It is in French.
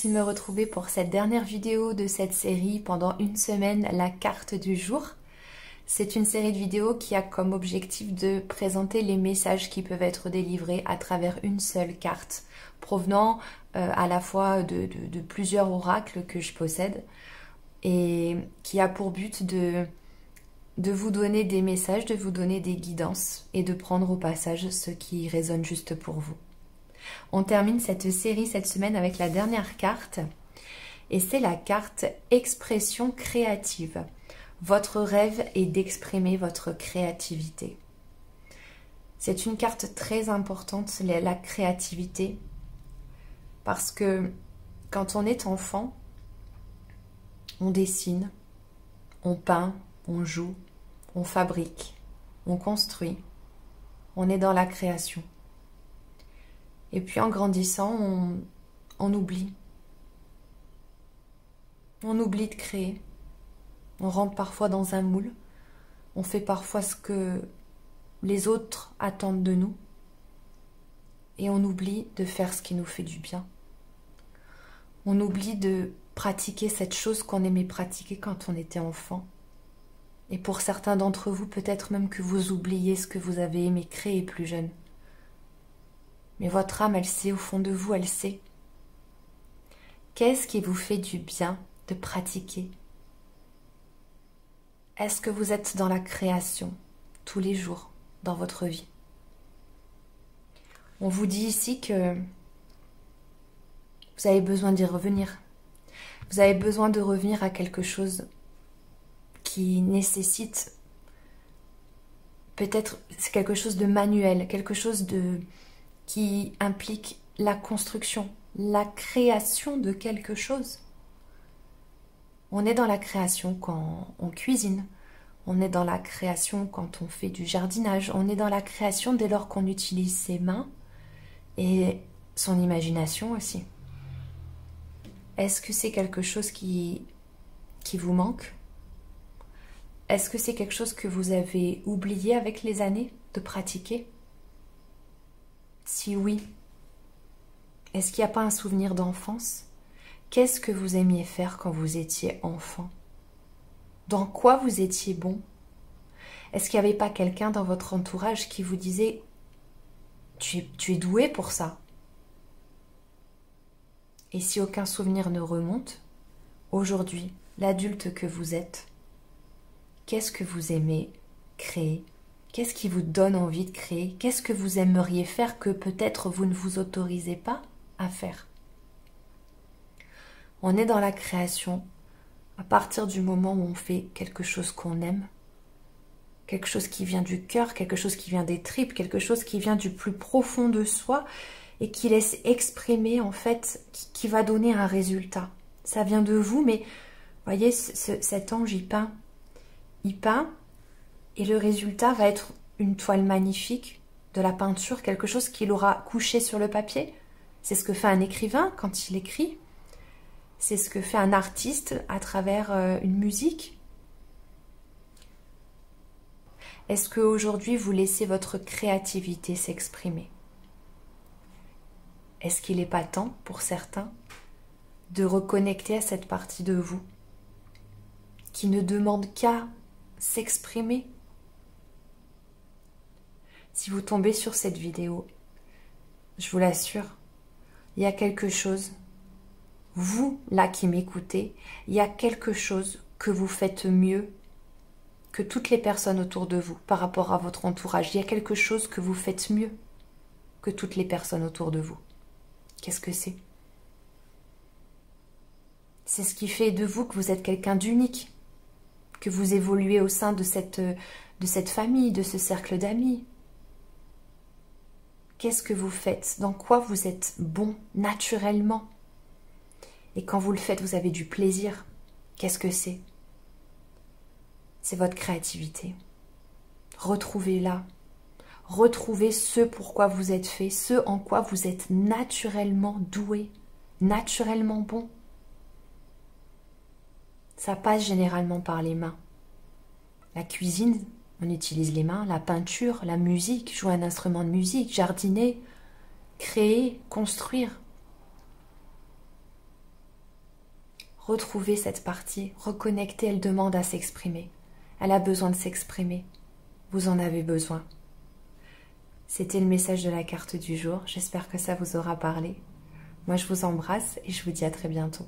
merci de me retrouver pour cette dernière vidéo de cette série pendant une semaine, la carte du jour. C'est une série de vidéos qui a comme objectif de présenter les messages qui peuvent être délivrés à travers une seule carte, provenant à la fois de plusieurs oracles que je possède et qui a pour but de vous donner des messages, de vous donner des guidances et de prendre au passage ce qui résonne juste pour vous. On termine cette série cette semaine avec la dernière carte et c'est la carte expression créative. Votre rêve est d'exprimer votre créativité. C'est une carte très importante, la créativité, parce que quand on est enfant, on dessine, on peint, on joue, on fabrique, on construit, on est dans la création. Et puis en grandissant, on oublie. On oublie de créer. On rentre parfois dans un moule. On fait parfois ce que les autres attendent de nous. Et on oublie de faire ce qui nous fait du bien. On oublie de pratiquer cette chose qu'on aimait pratiquer quand on était enfant. Et pour certains d'entre vous, peut-être même que vous oubliez ce que vous avez aimé créer plus jeune. Mais votre âme, elle sait, au fond de vous, elle sait. Qu'est-ce qui vous fait du bien de pratiquer? Est-ce que vous êtes dans la création tous les jours dans votre vie? On vous dit ici que vous avez besoin d'y revenir. Vous avez besoin de revenir à quelque chose qui nécessite peut-être quelque chose de manuel, quelque chose qui implique la construction, la création de quelque chose. On est dans la création quand on cuisine, on est dans la création quand on fait du jardinage, on est dans la création dès lors qu'on utilise ses mains et son imagination aussi. Est-ce que c'est quelque chose qui vous manque? Est-ce que c'est quelque chose que vous avez oublié avec les années de pratiquer? Si oui, est-ce qu'il n'y a pas un souvenir d'enfance? Qu'est-ce que vous aimiez faire quand vous étiez enfant? Dans quoi vous étiez bon? Est-ce qu'il n'y avait pas quelqu'un dans votre entourage qui vous disait « tu es doué pour ça » ? Et si aucun souvenir ne remonte, aujourd'hui, l'adulte que vous êtes, qu'est-ce que vous aimez créer? Qu'est-ce qui vous donne envie de créer? Qu'est-ce que vous aimeriez faire que peut-être vous ne vous autorisez pas à faire? On est dans la création à partir du moment où on fait quelque chose qu'on aime, quelque chose qui vient du cœur, quelque chose qui vient des tripes, quelque chose qui vient du plus profond de soi et qui laisse exprimer en fait, qui va donner un résultat. Ça vient de vous, mais voyez, cet ange, il peint et le résultat va être une toile magnifique, de la peinture, quelque chose qu'il aura couché sur le papier. C'est ce que fait un écrivain quand il écrit. C'est ce que fait un artiste à travers une musique. Est-ce qu'aujourd'hui vous laissez votre créativité s'exprimer? Est-ce qu'il n'est pas temps pour certains de reconnecter à cette partie de vous qui ne demande qu'à s'exprimer? Si vous tombez sur cette vidéo, je vous l'assure, il y a quelque chose, vous là qui m'écoutez, il y a quelque chose que vous faites mieux que toutes les personnes autour de vous par rapport à votre entourage. Il y a quelque chose que vous faites mieux que toutes les personnes autour de vous. Qu'est-ce que c'est? C'est ce qui fait de vous que vous êtes quelqu'un d'unique, que vous évoluez au sein de cette famille, de ce cercle d'amis. Qu'est-ce que vous faites? Dans quoi vous êtes bon naturellement? Et quand vous le faites, vous avez du plaisir. Qu'est-ce que c'est? C'est votre créativité. Retrouvez-la. Retrouvez ce pourquoi vous êtes fait, ce en quoi vous êtes naturellement doué, naturellement bon. Ça passe généralement par les mains. La cuisine, on utilise les mains, la peinture, la musique, jouer un instrument de musique, jardiner, créer, construire. Retrouvez cette partie, reconnectez, elle demande à s'exprimer. Elle a besoin de s'exprimer. Vous en avez besoin. C'était le message de la carte du jour. J'espère que ça vous aura parlé. Moi, je vous embrasse et je vous dis à très bientôt.